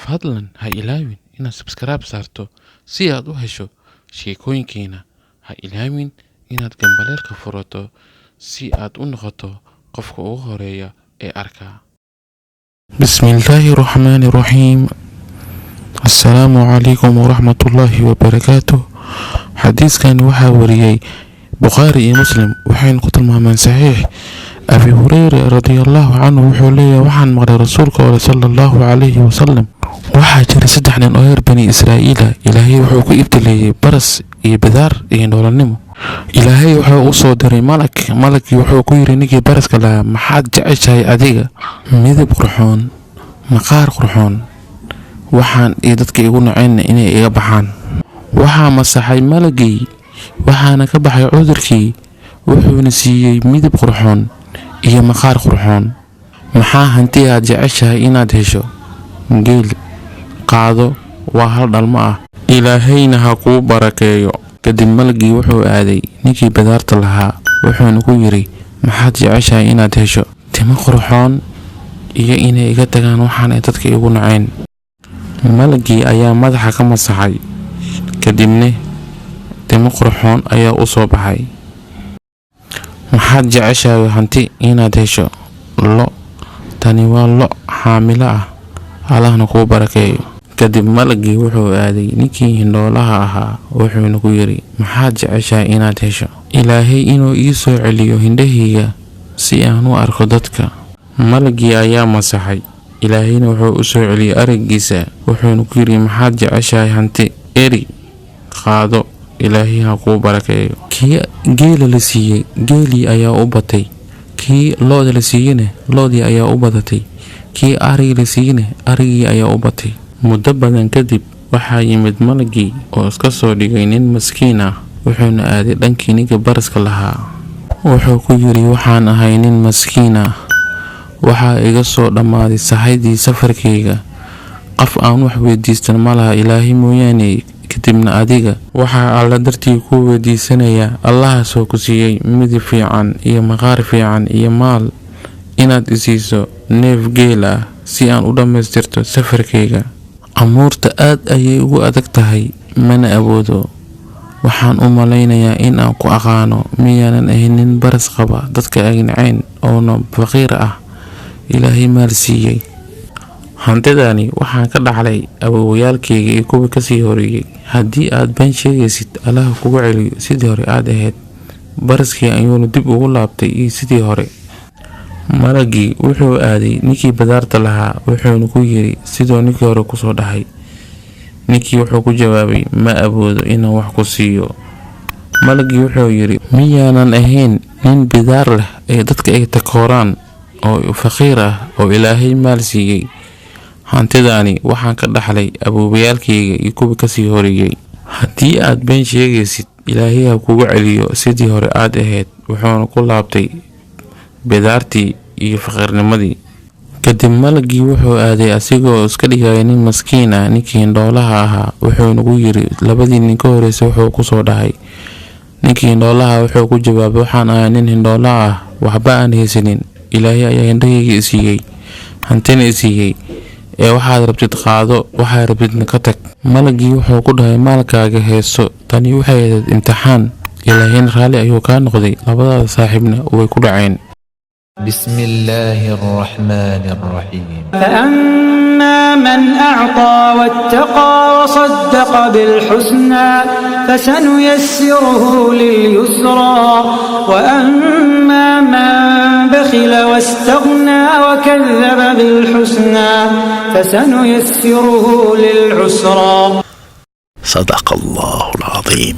fadlan ha ilaawin inaad subscribe saarto si aad u hesho sheekooyinkeena. Ha ilaawin inaad gambaleelka furato si aad u noqoto qofka ugu horeeya ee arka. Bismillaahi Rahmaani Rahiim. Assalaamu calaykum waraxmatullaahi wabarakaatuh. Xadiiskan waxaa wariyay Bukhari iyo Muslim, waxayna ku tilmaamaan saxiix. Abi Hurayra radiyallahu anhu wuxuu leeyahay waxaan maqlay rasuulka sallallahu alayhi wasallam waxaa jira 3 nin oo reer bani Israa'iil ah. Ilaahay wuxuu ku ibtileeyay baras iyo bidaar iyo nololnimo. Ilaahay wuxuu u soo diray malakii wuxuu ku yiri ninkii baraska lahaa, maxaad jeceshahay adiga? Midab qurxoon, maqaar qurxoon, waxaan iyo dadka igu naceen inay iga baxaan. Waxaa masaxay malagii, waxaana ka baxay cudurkii, wuxuuna siiyay midab qurxoon iyo maqaar qurxoon. Maxaa hanti aad jeceshahay inaad hesho? Geel qaado, waa hal dhalmo ah. Ilaahayna ha kuu barakeeyo. Kadib malagii wuxuu aaday ninkii bidaarta lahaa, wuxuuna ku yiri maxaad jeceshahay inaad hesho? Timo qurxoon iyo inay iga tagaan waxaan ay dadka igu naceen. Malagii ayaa madaxa ka masaxay, kadibna timo qurxoon ayaa u soo baxay. Maxaad jeceshahay hanti inaad hesho? Lo. Tani waa lo xaamilo ah, Allahna kuu barakeeyo. Kadib malagii wuxuu aaday ninkii hindhoolaha ahaa, wuxuuna ku yiri maxaad jeceshahay inaad hesho? Ilaahay inuu ii soo celiyo hindhahayga si aan u arko dadka. Malagii ayaa masaxay, Ilaahayna wuxuu u soo celiyay araggiisa, wuxuuna ku yiri maxaad jeceshahay hanti? Eri qaado, Ilaahay ha kuu barakeeyo. Kii geela la siiyay, geelii ayaa u batay. Kii looda la siiyayna, loodii ayaa u badatay. Kii ariga la siiyayna, arigii ayaa u batay. Muddo badan kadib waxaa yimid malagii oo iska soo dhigay nin maskiin ah, wuxuuna aaday dhankii ninkii baraska lahaa. Wuxuu ku yiri waxaan ahay nin maskiin ah, waxaa iga soo dhammaaday sahaydii safarkayga. Qof aan wax weydiistan ma laha Ilaahay mooyaane. Kadibna adiga waxaa Alla dartii ku weydiisanayaa Allahaasoo ku siiyay midab fiican iyo maqaar fiican iyo maal inaad isiiso neef geel ah si aan u dhammaystirto safarkayga. Amuurta aad ayay ugu adag tahay, mana awoodo. Waxaan u malaynayaa in aan ku aqaano miyaanan ahayn nin baras qaba, dadka ay naceen oo faqiir ah, Ilaahay maal siiyay. Hantidani waxaan ka dhaxlay awoowayaalkayga iyo kuwa ka sii horeeyay. Haddii aad been sheegaysid, Allah kugu celiyo sidii hore aad ahayd. Baraskii ayuuna dib ugu laabtay iyo sidii hore. Malagii wuxuu aaday ninkii bidaarta lahaa, wuxuuna ku yiri sidoo ninkii hore ku soo dhahay. Ninkii wuxuu ku jawaabay ma awoodo inaan wax ku siiyo. Malagii wuxuu yiri miyaanan ahayn nin bidaar leh ee dadka ay takooraan oo faqiir ah oo Ilaahay maal siiyay. Hantidani waxaan ka dhaxlay awoowayaalkayga iyo kuwa ka sii horeeyay. Haddii aad been sheegaysid, Ilaahay ha kugu celiyo sidii hore aad ahayd. Wuxuuna ku laabtay bidaartii iyo faqiirnimadii. Kadib malagii wuxuu aaday asigoo iska dhigaya nin maskiin ah ninkii hindhoolaha ahaa, wuxuuna ku yiri labadii nin ka horeysay wuxuu ku soo dhahay. Ninkii hindhoolaha wuxuu ku jawaabay waxaan ahay nin hindhoola ah, waxba aan haysanin. Ilaahay ayaa hindhahayga i siiyay, hantina i siiyay. Waxaad rabtid qaado, waxaad rabtidna ka tag. Malagii wuxuu ku dhahay maalkaaga heeso, tani waxay ahayd imtixaan. Ilaahayna raali ayuu ka noqday, labadaada saaxiibna way ku dhaceen. بسم الله الرحمن الرحيم. فأما من أعطى واتقى وصدق بالحسنى فسنيسره لليسرى وأما من بخل واستغنى وكذب بالحسنى فسنيسره للعسرى. صدق الله العظيم.